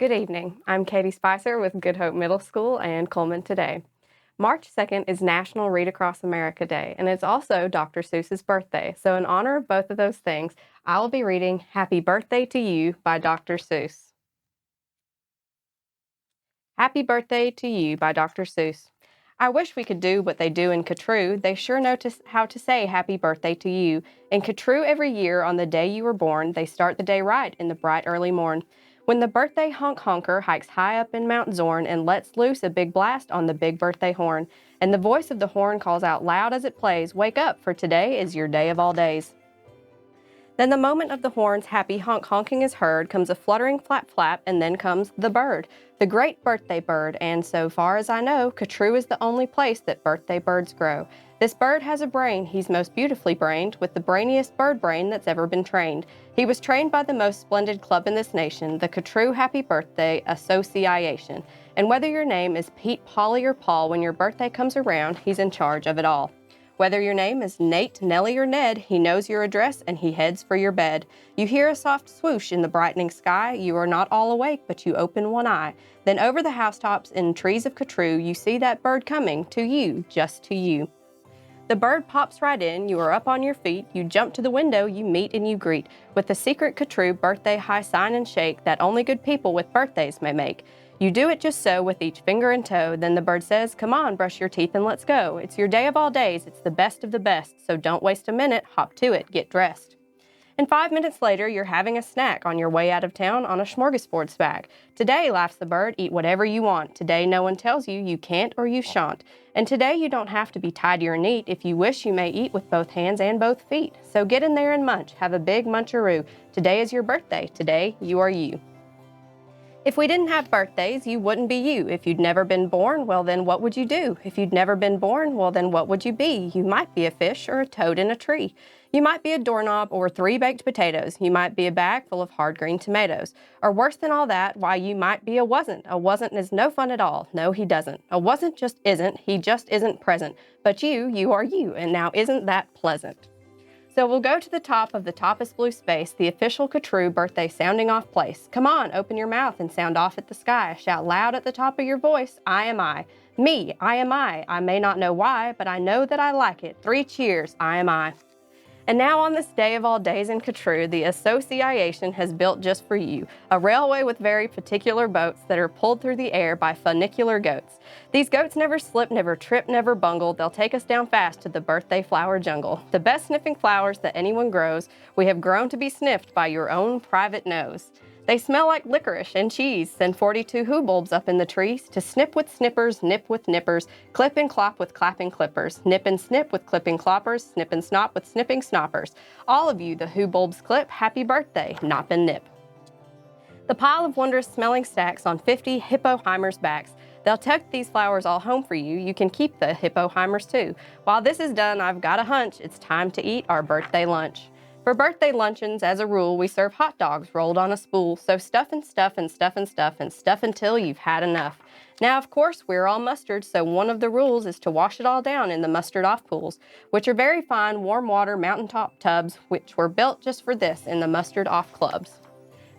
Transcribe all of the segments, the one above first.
Good evening. I'm Katie Spicer with Good Hope Middle School and Cullman Today. March 2nd is National Read Across America Day, and it's also Dr. Seuss's birthday. So in honor of both of those things, I will be reading Happy Birthday to You by Dr. Seuss. Happy Birthday to You by Dr. Seuss. I wish we could do what they do in Catrue. They sure know how to say happy birthday to you. In Catrue every year on the day you were born, they start the day right in the bright early morn. When the birthday honker hikes high up in Mount Zorn and lets loose a big blast on the big birthday horn, and the voice of the horn calls out loud as it plays, "Wake up, for today is your day of all days." Then the moment of the horn's happy honking is heard, comes a fluttering flap, and then comes the bird, the great birthday bird, and so far as I know, Catrue is the only place that birthday birds grow. This bird has a brain, he's most beautifully brained, with the brainiest bird brain that's ever been trained. He was trained by the most splendid club in this nation, the Catrue Happy Birthday Association. And whether your name is Pete, Polly, or Paul, when your birthday comes around, he's in charge of it all. Whether your name is Nate, Nellie, or Ned, he knows your address and he heads for your bed. You hear a soft swoosh in the brightening sky. You are not all awake, but you open one eye. Then over the housetops and trees of Catrue, you see that bird coming to you, just to you. The bird pops right in, you are up on your feet, you jump to the window, you meet and you greet, with the secret Catrue birthday high sign and shake that only good people with birthdays may make. You do it just so with each finger and toe, then the bird says, "Come on, brush your teeth and let's go. It's your day of all days, it's the best of the best, so don't waste a minute, hop to it, get dressed." And 5 minutes later, you're having a snack on your way out of town on a smorgasbord bag. "Today," laughs the bird, "eat whatever you want. Today no one tells you you can't or you shan't. And today you don't have to be tidy or neat. If you wish, you may eat with both hands and both feet. So get in there and munch, have a big muncharoo. Today is your birthday, today you are you." If we didn't have birthdays, you wouldn't be you. If you'd never been born, well then what would you do? If you'd never been born, well then what would you be? You might be a fish or a toad in a tree. You might be a doorknob or 3 baked potatoes. You might be a bag full of hard green tomatoes. Or worse than all that, why you might be a wasn't. A wasn't is no fun at all. No, he doesn't. A wasn't just isn't. He just isn't present. But you are you, and now isn't that pleasant? So we'll go to the top of the toppest blue space, the official Catrue birthday sounding off place. Come on, open your mouth and sound off at the sky. Shout loud at the top of your voice, "I am I." Me, I am I. I may not know why, but I know that I like it. 3 cheers, I am I. And now on this day of all days in Catrue, the Association has built just for you a railway with very particular boats that are pulled through the air by funicular goats. These goats never slip, never trip, never bungle. They'll take us down fast to the birthday flower jungle. The best sniffing flowers that anyone grows, we have grown to be sniffed by your own private nose. They smell like licorice and cheese. Send 42 who-bulbs up in the trees to snip with snippers, nip with nippers, clip and clop with clapping clippers, nip and snip with clipping cloppers, snip and snop with snipping snoppers. All of you, the who-bulbs clip, happy birthday, nop and nip. The pile of wondrous smelling stacks on 50 hippoheimers' backs. They'll take these flowers all home for you. You can keep the hippoheimers too. While this is done, I've got a hunch it's time to eat our birthday lunch. For birthday luncheons, as a rule, we serve hot dogs rolled on a spool, so stuff and stuff and stuff and stuff and stuff until you've had enough. Now, of course, we're all mustard, so one of the rules is to wash it all down in the mustard-off pools, which are very fine, warm water mountaintop tubs, which were built just for this in the mustard-off clubs.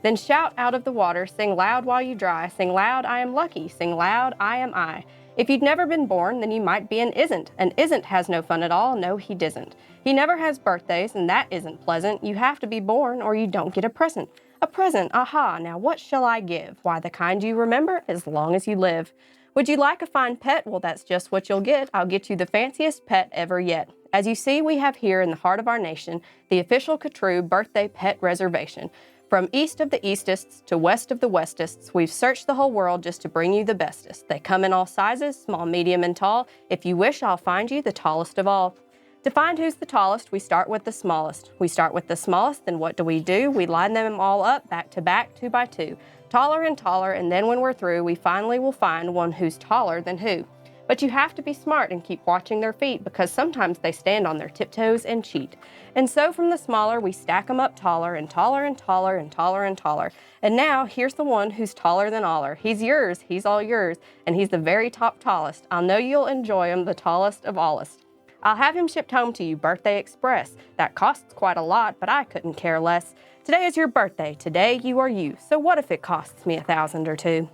Then shout out of the water, sing loud while you dry, sing loud, I am lucky, sing loud, I am I. If you'd never been born, then you might be an isn't. An isn't has no fun at all, no he doesn't. He never has birthdays, and that isn't pleasant. You have to be born or you don't get a present. A present, aha, now what shall I give? Why, the kind you remember as long as you live. Would you like a fine pet? Well, that's just what you'll get. I'll get you the fanciest pet ever yet. As you see, we have here in the heart of our nation, the official Catrue birthday pet reservation. From east of the eastests to west of the westests, we've searched the whole world just to bring you the bestest. They come in all sizes, small, medium, and tall. If you wish, I'll find you the tallest of all. To find who's the tallest, we start with the smallest. We start with the smallest, then what do? We line them all up, back to back, 2 by 2. Taller and taller, and then when we're through, we finally will find one who's taller than who. But you have to be smart and keep watching their feet, because sometimes they stand on their tiptoes and cheat. And so from the smaller, we stack them up taller and taller and taller and taller and taller. And now, here's the one who's taller than aller. He's yours, he's all yours, and he's the very top tallest. I'll know you'll enjoy him, the tallest of allest. I'll have him shipped home to you, Birthday Express. That costs quite a lot, but I couldn't care less. Today is your birthday. Today you are you. So what if it costs me $1,000 or $2?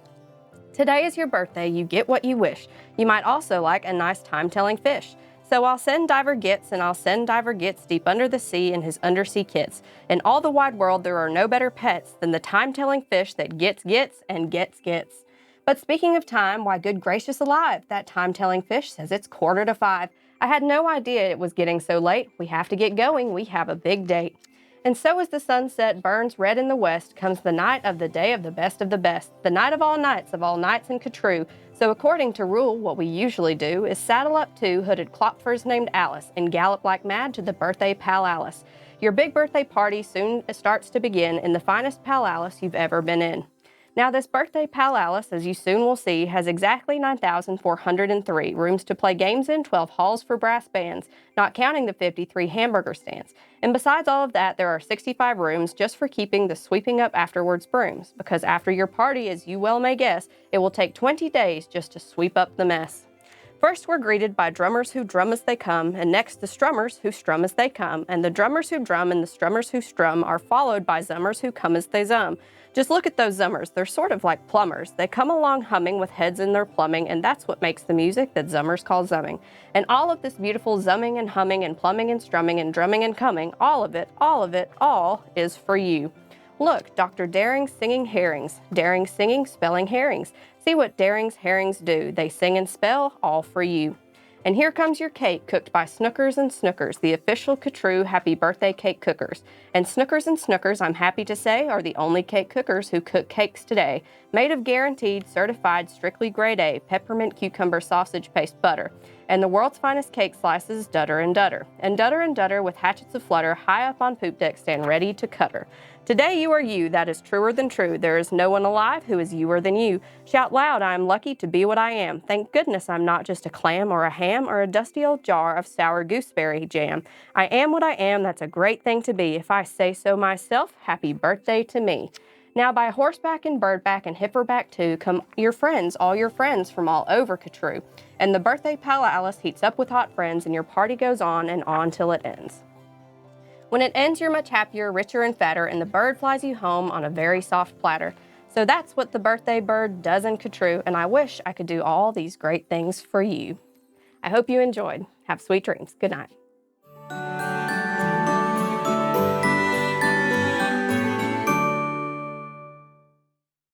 Today is your birthday. You get what you wish. You might also like a nice time-telling fish. So I'll send Diver Gets, and I'll send Diver Gets deep under the sea in his undersea kits. In all the wide world, there are no better pets than the time-telling fish that gets and gets. But speaking of time, why good gracious alive, that time-telling fish says it's 5:15. I had no idea it was getting so late. We have to get going. We have a big date. And so as the sunset burns red in the west, comes the night of the day of the best, the night of all nights in Catrue. So according to rule, what we usually do is saddle up two hooded klopfers named Alice and gallop like mad to the birthday Pal Alice. Your big birthday party soon starts to begin in the finest Pal Alice you've ever been in. Now this birthday Pal Alice, as you soon will see, has exactly 9,403 rooms to play games in, 12 halls for brass bands, not counting the 53 hamburger stands. And besides all of that, there are 65 rooms just for keeping the sweeping up afterwards brooms, because after your party, as you well may guess, it will take 20 days just to sweep up the mess. First, we're greeted by drummers who drum as they come, and next the strummers who strum as they come, and the drummers who drum and the strummers who strum are followed by zummers who come as they zum. Just look at those zummers. They're sort of like plumbers. They come along humming with heads in their plumbing, and that's what makes the music that zummers call zumming. And all of this beautiful zumming and humming and plumbing and strumming and drumming and coming, all is for you. Look, Dr. Daring singing herrings. Daring singing, spelling herrings. See what Daring's herrings do. They sing and spell, all for you. And here comes your cake, cooked by Snookers and Snookers, the official Catrue happy birthday cake cookers. And Snookers and Snookers, I'm happy to say, are the only cake cookers who cook cakes today. Made of guaranteed, certified, strictly grade A, peppermint cucumber sausage paste butter. And the world's finest cake slices, Dutter and Dutter. And Dutter with hatchets of flutter, high up on poop deck, stand ready to cutter. Today you are you, that is truer than true. There is no one alive who is youer than you. Shout loud, I am lucky to be what I am. Thank goodness I'm not just a clam or a ham or a dusty old jar of sour gooseberry jam. I am what I am, that's a great thing to be. If I say so myself, happy birthday to me. Now by horseback and birdback and hipperback too come your friends, all your friends from all over Catrue. And the birthday Pal Alice heats up with hot friends and your party goes on and on till it ends. When it ends, you're much happier, richer, and fatter, and the bird flies you home on a very soft platter. So that's what the birthday bird does in Catrue, and I wish I could do all these great things for you. I hope you enjoyed. Have sweet dreams. Good night.